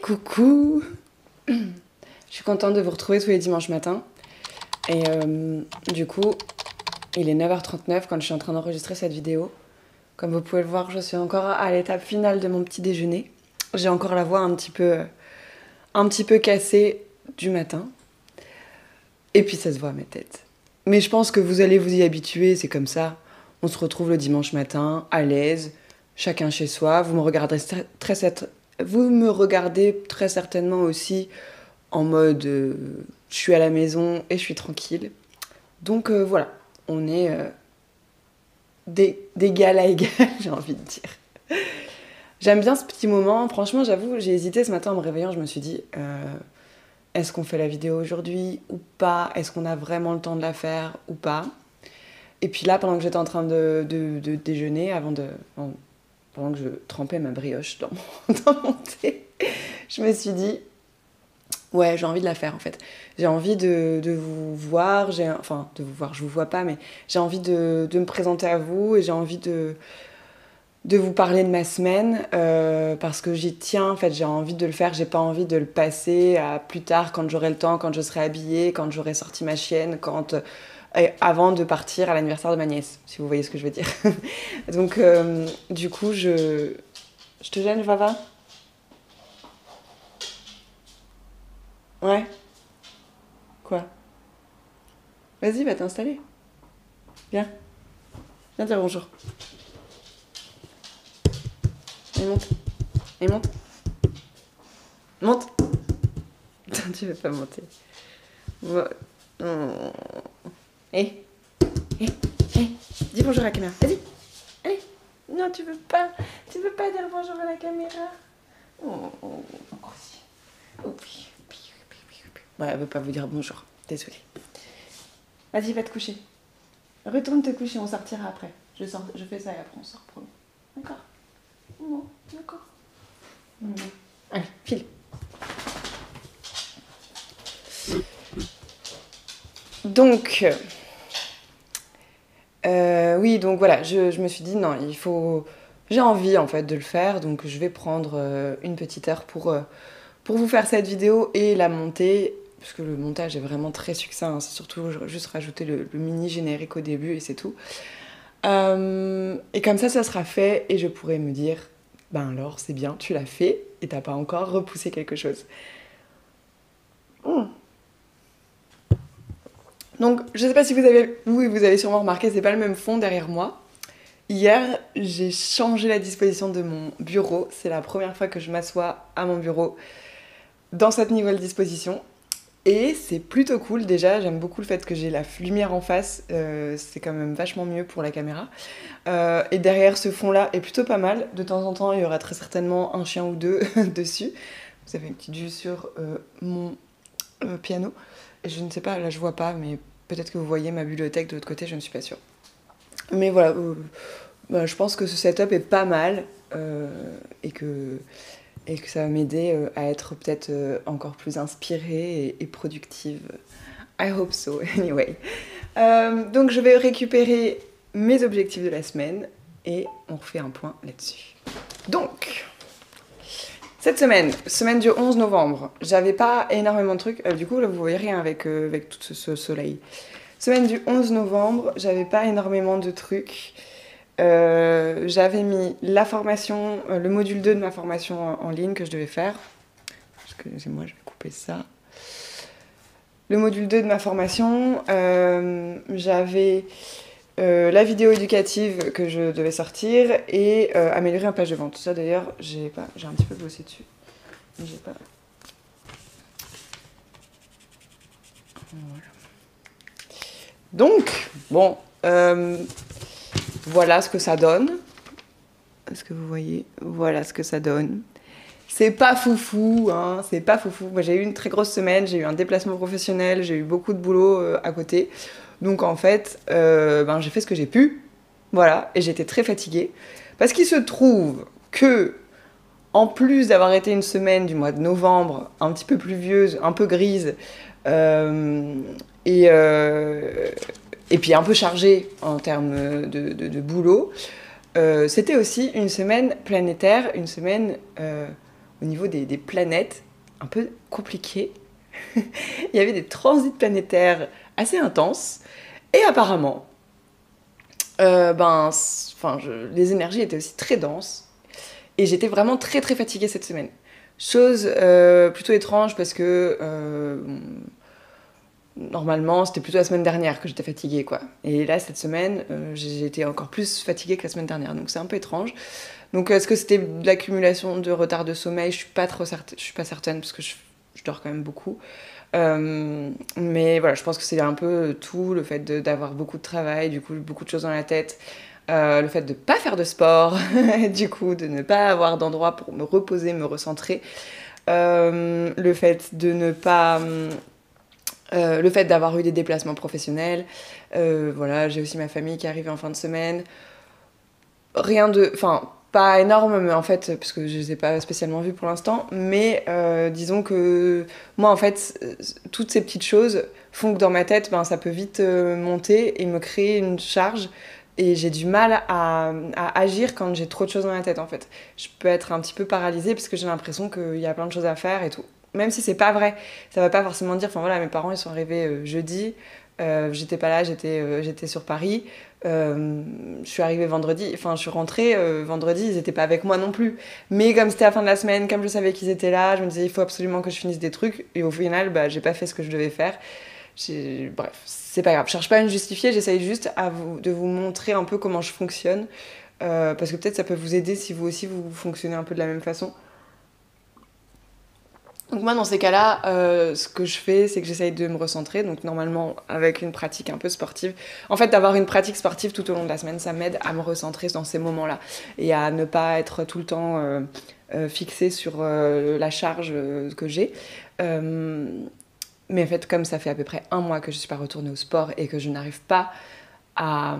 Coucou. Je suis contente de vous retrouver tous les dimanches matins. Et du coup, il est 9h39 quand je suis en train d'enregistrer cette vidéo. Comme vous pouvez le voir, je suis encore à l'étape finale de mon petit déjeuner. J'ai encore la voix un petit peu cassée du matin. Et puis ça se voit à ma tête. Mais je pense que vous allez vous y habituer, c'est comme ça. On se retrouve le dimanche matin, à l'aise, chacun chez soi. Vous me regardez très certainement aussi en mode je suis à la maison et je suis tranquille. Donc voilà, on est d'égal à égal, j'ai envie de dire. J'aime bien ce petit moment. Franchement, j'avoue, j'ai hésité ce matin en me réveillant. Je me suis dit, est-ce qu'on fait la vidéo aujourd'hui ou pas? Est-ce qu'on a vraiment le temps de la faire ou pas? Et puis là, pendant que j'étais en train de déjeuner, pendant que je trempais ma brioche dans mon thé, je me suis dit, ouais, j'ai envie de la faire en fait. J'ai envie de vous voir, enfin de vous voir, je vous vois pas, mais j'ai envie de me présenter à vous et j'ai envie de vous parler de ma semaine parce que j'y tiens, en fait, j'ai envie de le faire, j'ai pas envie de le passer à plus tard quand j'aurai le temps, quand je serai habillée, quand j'aurai sorti ma chienne, avant de partir à l'anniversaire de ma nièce, si vous voyez ce que je veux dire. Donc, du coup, je te gêne, Vava? Ouais. Quoi? Vas-y, va t'installer. Viens. Viens dire bonjour. Et monte. Et monte. Monte. Tu veux pas monter. Eh. Eh. Eh. Dis bonjour à la caméra. Vas-y. Allez. Non, tu veux pas. Tu veux pas dire bonjour à la caméra. Oh, si. Oh, oui. Ouais, elle veut pas vous dire bonjour. Désolée. Vas-y, va te coucher. Retourne te coucher, on sortira après. Je fais ça et après on sort, promis. D'accord? Bon, d'accord. Allez, file. Donc, oui, donc voilà, je me suis dit, non, j'ai envie en fait de le faire, donc je vais prendre une petite heure pour vous faire cette vidéo et la monter, parce que le montage est vraiment très succinct, hein, c'est surtout juste rajouter le mini générique au début et c'est tout. Et comme ça sera fait et je pourrai me dire, ben alors c'est bien, tu l'as fait et t'as pas encore repoussé quelque chose. Donc, je sais pas si vous avez sûrement remarqué, c'est pas le même fond derrière moi. Hier, j'ai changé la disposition de mon bureau. C'est la première fois que je m'assois à mon bureau dans cette nouvelle disposition. Et c'est plutôt cool. Déjà, j'aime beaucoup le fait que j'ai la lumière en face. C'est quand même vachement mieux pour la caméra. Et derrière ce fond-là est plutôt pas mal. De temps en temps, il y aura très certainement un chien ou deux dessus. Vous avez une petite vue sur mon piano. Je ne sais pas, là je vois pas, mais peut-être que vous voyez ma bibliothèque de l'autre côté, je ne suis pas sûre. Mais voilà, je pense que ce setup est pas mal et que ça va m'aider à être peut-être encore plus inspirée et productive. I hope so, anyway. Donc je vais récupérer mes objectifs de la semaine et on refait un point là-dessus. Donc, cette semaine du 11 novembre, j'avais pas énormément de trucs. Du coup, là, vous voyez rien avec tout ce soleil. Semaine du 11 novembre, j'avais pas énormément de trucs. J'avais mis la formation, le module 2 de ma formation en ligne que je devais faire. Excusez-moi, je vais couper ça. Le module 2 de ma formation, j'avais la vidéo éducative que je devais sortir et améliorer une page de vente. Ça d'ailleurs, j'ai un petit peu bossé dessus. Mais j'ai pas. Voilà. Donc, bon, voilà ce que ça donne. Est-ce que vous voyez? Voilà ce que ça donne. C'est pas foufou, hein, c'est pas foufou. Moi, j'ai eu une très grosse semaine, j'ai eu un déplacement professionnel, j'ai eu beaucoup de boulot à côté. Donc en fait, j'ai fait ce que j'ai pu, voilà, et j'étais très fatiguée. Parce qu'il se trouve que, en plus d'avoir été une semaine du mois de novembre, un petit peu pluvieuse, un peu grise, et puis un peu chargée en termes de boulot, c'était aussi une semaine planétaire, une semaine au niveau des planètes, un peu compliqué. Il y avait des transits planétaires assez intenses. Et apparemment, les énergies étaient aussi très denses. Et j'étais vraiment très très fatiguée cette semaine. Chose plutôt étrange parce que normalement c'était plutôt la semaine dernière que j'étais fatiguée quoi. Et là cette semaine j'ai été encore plus fatiguée que la semaine dernière, donc c'est un peu étrange. Donc est-ce que c'était de l'accumulation de retard de sommeil? Je suis pas certaine parce que je dors quand même beaucoup. Mais voilà, je pense que c'est un peu tout, le fait d'avoir beaucoup de travail, du coup beaucoup de choses dans la tête. Le fait de ne pas faire de sport, du coup, de ne pas avoir d'endroit pour me reposer, me recentrer. Le fait de ne pas... le fait d'avoir eu des déplacements professionnels. Voilà, j'ai aussi ma famille qui arrive en fin de semaine. Rien de... Enfin, pas énorme, mais en fait, parce que je les ai pas spécialement vus pour l'instant, mais disons que moi, en fait, toutes ces petites choses font que dans ma tête, ça peut vite monter et me créer une charge. Et j'ai du mal à agir quand j'ai trop de choses dans la tête, en fait. Je peux être un petit peu paralysée parce que j'ai l'impression qu'il y a plein de choses à faire et tout. Même si c'est pas vrai, ça va pas forcément dire... Enfin voilà, mes parents, ils sont arrivés jeudi, j'étais pas là, j'étais sur Paris. Je suis arrivée vendredi, enfin je suis rentrée vendredi, ils étaient pas avec moi non plus. Mais comme c'était la fin de la semaine, comme je savais qu'ils étaient là, je me disais il faut absolument que je finisse des trucs. Et au final, j'ai pas fait ce que je devais faire. Bref, c'est pas grave. Je cherche pas à me justifier, j'essaye juste de vous montrer un peu comment je fonctionne. Parce que peut-être ça peut vous aider si vous aussi vous fonctionnez un peu de la même façon. Donc moi dans ces cas-là, ce que je fais, c'est que j'essaye de me recentrer, donc normalement avec une pratique un peu sportive. En fait, d'avoir une pratique sportive tout au long de la semaine, ça m'aide à me recentrer dans ces moments-là et à ne pas être tout le temps fixée sur la charge que j'ai. Mais en fait, comme ça fait à peu près 1 mois que je ne suis pas retournée au sport et que je n'arrive pas à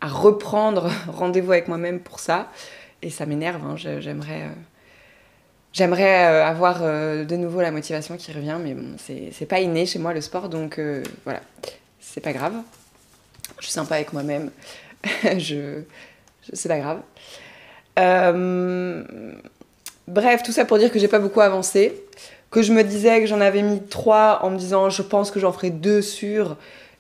reprendre rendez-vous avec moi-même pour ça, et ça m'énerve, hein, J'aimerais avoir de nouveau la motivation qui revient, mais bon, c'est pas inné chez moi le sport, donc voilà, c'est pas grave. Je suis sympa avec moi-même, c'est pas grave. Bref, tout ça pour dire que j'ai pas beaucoup avancé, que je me disais que j'en avais mis 3 en me disant je pense que j'en ferai 2 sûrs,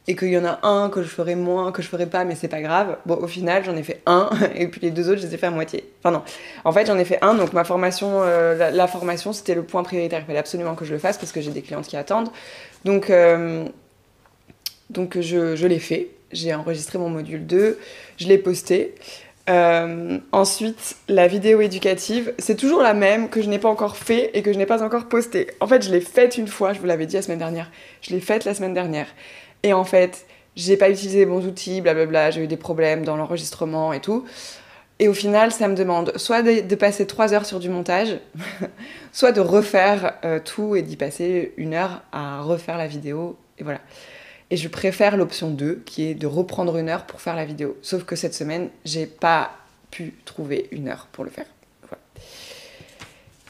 et qu'il y en a un que je ferai moins, que je ferai pas, mais c'est pas grave. Bon, au final, j'en ai fait 1, et puis les 2 autres, je les ai fait à moitié. Enfin non, en fait, j'en ai fait 1, donc ma formation, la formation, c'était le point prioritaire. Il fallait absolument que je le fasse, parce que j'ai des clientes qui attendent. Donc je l'ai fait. J'ai enregistré mon module 2, je l'ai posté. Ensuite, la vidéo éducative, c'est toujours la même que je n'ai pas encore fait et que je n'ai pas encore postée. En fait, je l'ai faite une fois, je vous l'avais dit la semaine dernière. Je l'ai faite la semaine dernière. Et en fait, j'ai pas utilisé les bons outils, blablabla, j'ai eu des problèmes dans l'enregistrement et tout. Et au final, ça me demande soit de passer 3 heures sur du montage, soit de refaire tout et d'y passer 1 heure à refaire la vidéo. Et voilà. Et je préfère l'option 2, qui est de reprendre 1 heure pour faire la vidéo. Sauf que cette semaine, j'ai pas pu trouver 1 heure pour le faire. Voilà.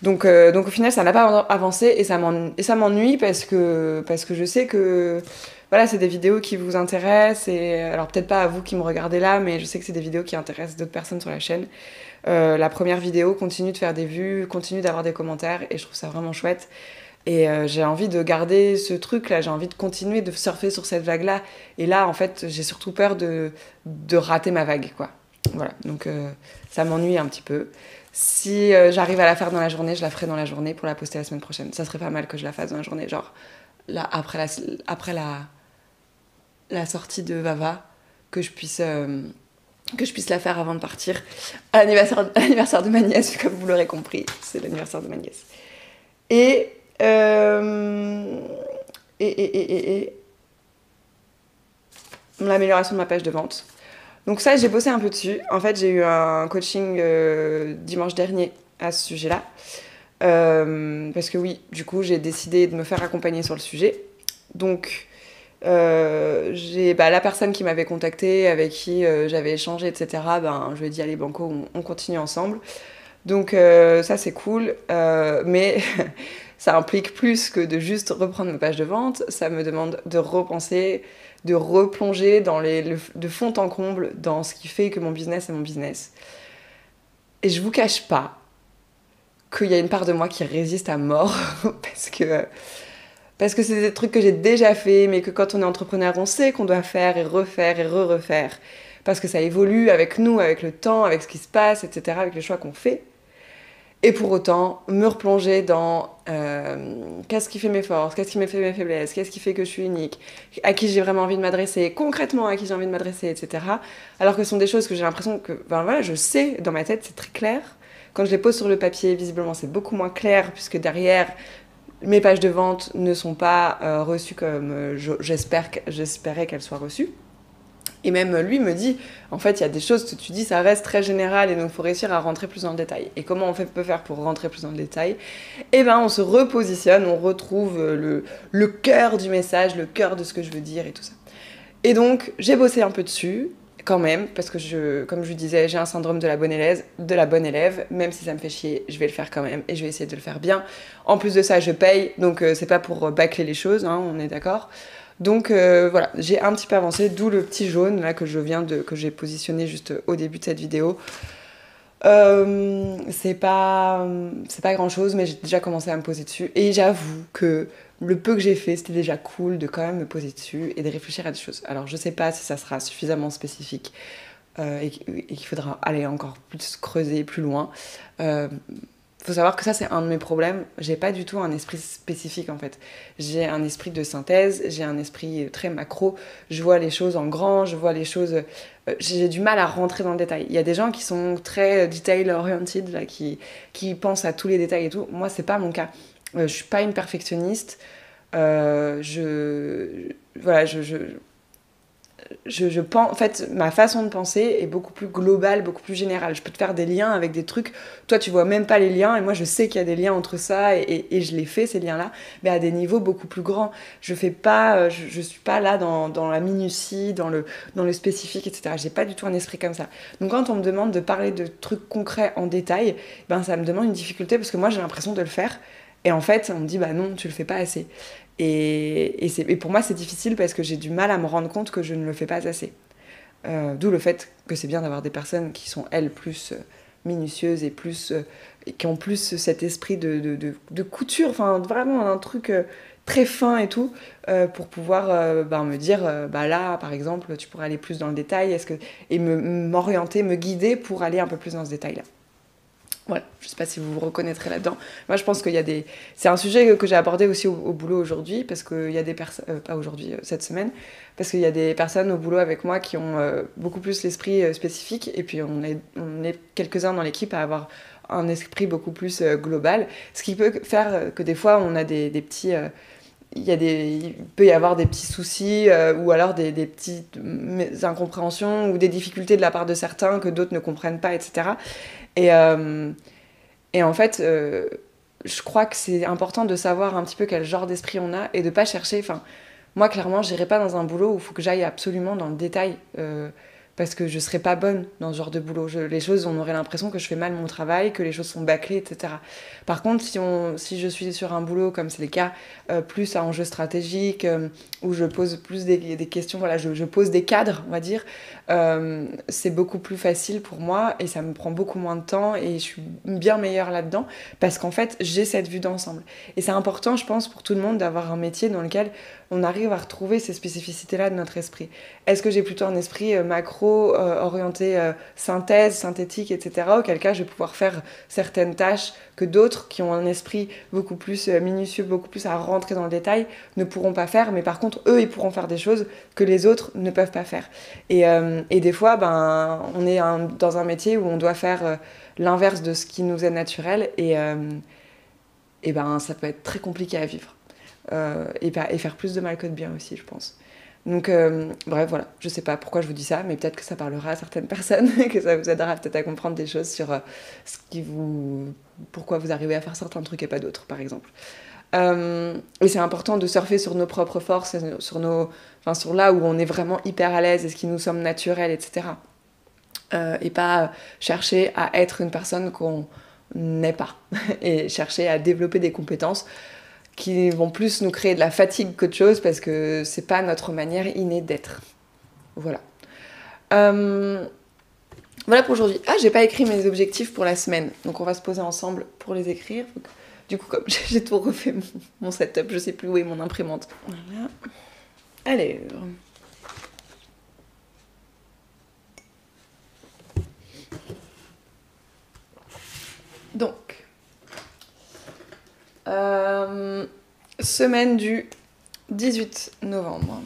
Donc au final, ça n'a pas avancé et ça m'ennuie parce que je sais que voilà, c'est des vidéos qui vous intéressent. Et alors peut-être pas à vous qui me regardez là, mais je sais que c'est des vidéos qui intéressent d'autres personnes sur la chaîne. La première vidéo continue de faire des vues, continue d'avoir des commentaires et je trouve ça vraiment chouette. Et j'ai envie de garder ce truc-là, j'ai envie de continuer de surfer sur cette vague-là. Et là, en fait, j'ai surtout peur de rater ma vague, quoi. Voilà, donc ça m'ennuie un petit peu. Si j'arrive à la faire dans la journée, je la ferai dans la journée pour la poster la semaine prochaine. Ça serait pas mal que je la fasse dans la journée, genre là, après la sortie de Vava, que je puisse la faire avant de partir. À l'anniversaire de ma nièce, comme vous l'aurez compris, c'est l'anniversaire de ma nièce. Et l'amélioration de ma page de vente. Donc ça, j'ai bossé un peu dessus. En fait, j'ai eu un coaching dimanche dernier à ce sujet-là. Parce que oui, du coup, j'ai décidé de me faire accompagner sur le sujet. Donc, j'ai la personne qui m'avait contactée, avec qui j'avais échangé, etc., je lui ai dit, allez, banco, on continue ensemble. Donc ça, c'est cool. Mais... ça implique plus que de juste reprendre ma page de vente, ça me demande de repenser, de replonger de fond en comble dans ce qui fait que mon business est mon business. Et je vous cache pas qu'il y a une part de moi qui résiste à mort parce que c'est des trucs que j'ai déjà fait, mais que quand on est entrepreneur, on sait qu'on doit faire et refaire et refaire, parce que ça évolue avec nous, avec le temps, avec ce qui se passe, etc., avec les choix qu'on fait. Et pour autant, me replonger dans qu'est-ce qui fait mes forces, qu'est-ce qui me fait mes faiblesses, qu'est-ce qui fait que je suis unique, à qui j'ai vraiment envie de m'adresser, concrètement à qui j'ai envie de m'adresser, etc. Alors que ce sont des choses que j'ai l'impression que, ben voilà, je sais, dans ma tête, c'est très clair. Quand je les pose sur le papier, visiblement, c'est beaucoup moins clair, puisque derrière, mes pages de vente ne sont pas reçues comme j'espérais qu'elles soient reçues. Et même lui me dit, en fait, il y a des choses que tu dis, ça reste très général et donc il faut réussir à rentrer plus dans le détail. Et comment peut faire pour rentrer plus dans le détail? Eh ben, on se repositionne, on retrouve le cœur du message, le cœur de ce que je veux dire et tout ça. Et donc, j'ai bossé un peu dessus, quand même, parce que comme je vous disais, j'ai un syndrome de la bonne élève, même si ça me fait chier, je vais le faire quand même, et je vais essayer de le faire bien. En plus de ça, je paye, donc c'est pas pour bâcler les choses, hein, on est d'accord. Donc voilà, j'ai un petit peu avancé, d'où le petit jaune là que j'ai positionné juste au début de cette vidéo. C'est pas grand chose, mais j'ai déjà commencé à me poser dessus. Et j'avoue que le peu que j'ai fait, c'était déjà cool de quand même me poser dessus et de réfléchir à des choses. Alors je sais pas si ça sera suffisamment spécifique et qu'il faudra aller encore plus creuser plus loin. Faut savoir que ça, c'est un de mes problèmes. J'ai pas du tout un esprit spécifique, en fait. J'ai un esprit de synthèse, j'ai un esprit très macro. Je vois les choses en grand, je vois les choses... j'ai du mal à rentrer dans le détail. Il y a des gens qui sont très detail-oriented, là, qui pensent à tous les détails et tout. Moi, c'est pas mon cas. Je suis pas une perfectionniste. Voilà, je pense, en fait, ma façon de penser est beaucoup plus globale, beaucoup plus générale. Je peux te faire des liens avec des trucs, toi tu vois même pas les liens, et moi je sais qu'il y a des liens entre ça, et je les fais ces liens-là, mais à des niveaux beaucoup plus grands. Je fais pas, je suis pas là dans la minutie, dans le spécifique, etc. J'ai pas du tout un esprit comme ça. Donc quand on me demande de parler de trucs concrets en détail, ben ça me demande une difficulté, parce que moi j'ai l'impression de le faire, et en fait on me dit bah non, tu le fais pas assez. Et pour moi, c'est difficile parce que j'ai du mal à me rendre compte que je ne le fais pas assez. D'où le fait que c'est bien d'avoir des personnes qui sont, elles, plus minutieuses et qui ont plus cet esprit de couture, enfin vraiment un truc très fin et tout, pour pouvoir me dire, bah là, par exemple, tu pourrais aller plus dans le détail, et m'orienter, me guider pour aller un peu plus dans ce détail-là. Voilà, je sais pas si vous vous reconnaîtrez là-dedans. Moi, je pense qu'il y a des... C'est un sujet que j'ai abordé aussi au boulot aujourd'hui, parce qu'il y a des personnes... pas aujourd'hui, cette semaine, parce qu'il y a des personnes au boulot avec moi qui ont beaucoup plus l'esprit spécifique, et puis on est quelques-uns dans l'équipe à avoir un esprit beaucoup plus global, ce qui peut faire que des fois, on a des petits... il peut y avoir des petits soucis ou alors des petites incompréhensions ou des difficultés de la part de certains que d'autres ne comprennent pas, etc. Et en fait, je crois que c'est important de savoir un petit peu quel genre d'esprit on a et de pas chercher. Enfin, moi, clairement, j'irai pas dans un boulot où il faut que j'aille absolument dans le détail. Parce que je serais pas bonne dans ce genre de boulot. Les choses, on aurait l'impression que je fais mal mon travail, que les choses sont bâclées, etc. Par contre, si je suis sur un boulot, comme c'est le cas, plus à enjeu stratégique, où je pose plus des questions, voilà, je pose des cadres, on va dire, c'est beaucoup plus facile pour moi et ça me prend beaucoup moins de temps et je suis bien meilleure là-dedans parce qu'en fait, j'ai cette vue d'ensemble. Et c'est important, je pense, pour tout le monde d'avoir un métier dans lequel on arrive à retrouver ces spécificités-là de notre esprit. Est-ce que j'ai plutôt un esprit macro, orienté synthèse, synthétique, etc. Auquel cas, je vais pouvoir faire certaines tâches que d'autres qui ont un esprit beaucoup plus minutieux, beaucoup plus à rentrer dans le détail, ne pourront pas faire. Mais par contre, eux, ils pourront faire des choses que les autres ne peuvent pas faire. Et des fois, on est dans un métier où on doit faire l'inverse de ce qui nous est naturel. Et ça peut être très compliqué à vivre. Et faire plus de mal que de bien aussi, je pense. Donc bref, voilà, je sais pas pourquoi je vous dis ça, mais peut-être que ça parlera à certaines personnes et que ça vous aidera peut-être à comprendre des choses sur pourquoi vous arrivez à faire certains trucs et pas d'autres, par exemple. Et c'est important de surfer sur nos propres forces, sur là où on est vraiment hyper à l'aise et ce qui nous semble naturel, etc. Et pas chercher à être une personne qu'on n'est pas et chercher à développer des compétences qui vont plus nous créer de la fatigue qu'autre chose parce que c'est pas notre manière innée d'être. Voilà. Voilà pour aujourd'hui. Ah, j'ai pas écrit mes objectifs pour la semaine, donc on va se poser ensemble pour les écrire. Donc, du coup, comme j'ai tout refait mon setup, je sais plus où est mon imprimante. Voilà. Allez. Donc, semaine du 18 novembre.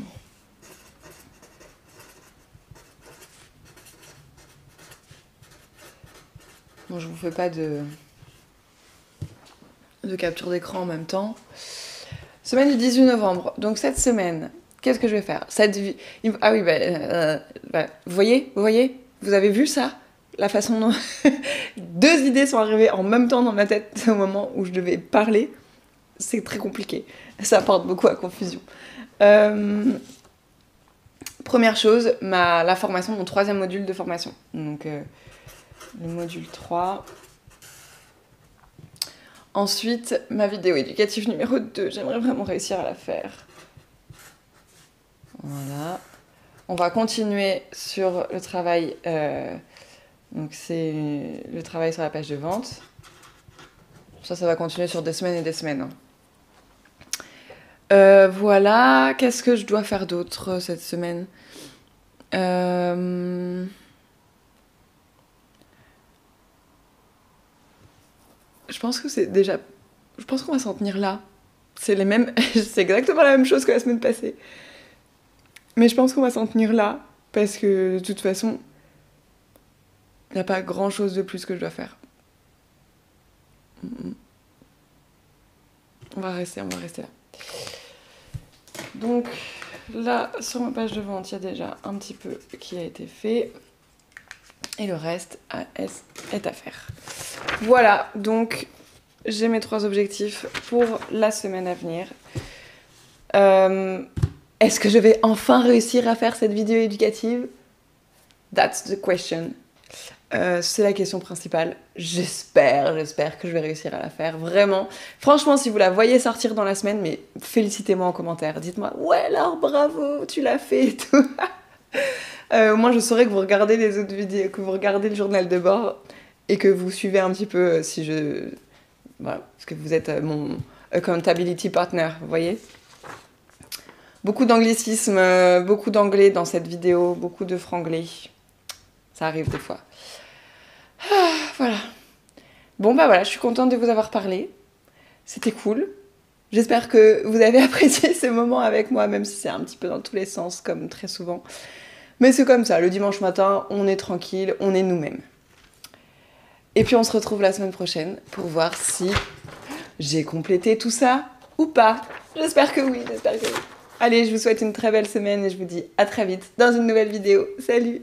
Bon, je vous fais pas de capture d'écran en même temps. Semaine du 18 novembre. Donc cette semaine, qu'est-ce que je vais faire? Ah oui, vous voyez? Vous avez vu ça? La façon dont deux idées sont arrivées en même temps dans ma tête au moment où je devais parler. C'est très compliqué. Ça apporte beaucoup à confusion. Première chose, la formation, mon 3e module de formation. Donc le module 3. Ensuite, ma vidéo éducative numéro 2, j'aimerais vraiment réussir à la faire. Voilà. On va continuer sur le travail. Donc c'est le travail sur la page de vente. Ça va continuer sur des semaines et des semaines. Voilà. Qu'est-ce que je dois faire d'autre cette semaine? Je pense que c'est déjà... Je pense qu'on va s'en tenir là. C'est les mêmes... c'est exactement la même chose que la semaine passée. Mais je pense qu'on va s'en tenir là. Parce que de toute façon, il n'y a pas grand-chose de plus que je dois faire. On va rester là. Donc là, sur ma page de vente, il y a déjà un petit peu qui a été fait. Et le reste est à faire. Voilà, donc j'ai mes 3 objectifs pour la semaine à venir. Est-ce que je vais enfin réussir à faire cette vidéo éducative? That's the question. C'est la question principale. J'espère que je vais réussir à la faire, vraiment. Franchement, si vous la voyez sortir dans la semaine, mais félicitez-moi en commentaire. Dites-moi, ouais, alors bravo, tu l'as fait et tout. Au moins, je saurais que vous regardez les autres vidéos, que vous regardez le journal de bord et que vous suivez un petit peu si je... Voilà, parce que vous êtes mon accountability partner, vous voyez. Beaucoup d'anglicisme, beaucoup d'anglais dans cette vidéo, beaucoup de franglais. Ça arrive des fois. Ah, voilà. Bon, bah voilà, je suis contente de vous avoir parlé. C'était cool. J'espère que vous avez apprécié ce moment avec moi, même si c'est un petit peu dans tous les sens, comme très souvent. Mais c'est comme ça, le dimanche matin, on est tranquille, on est nous-mêmes. Et puis on se retrouve la semaine prochaine pour voir si j'ai complété tout ça ou pas. J'espère que oui, Allez, je vous souhaite une très belle semaine et je vous dis à très vite dans une nouvelle vidéo. Salut!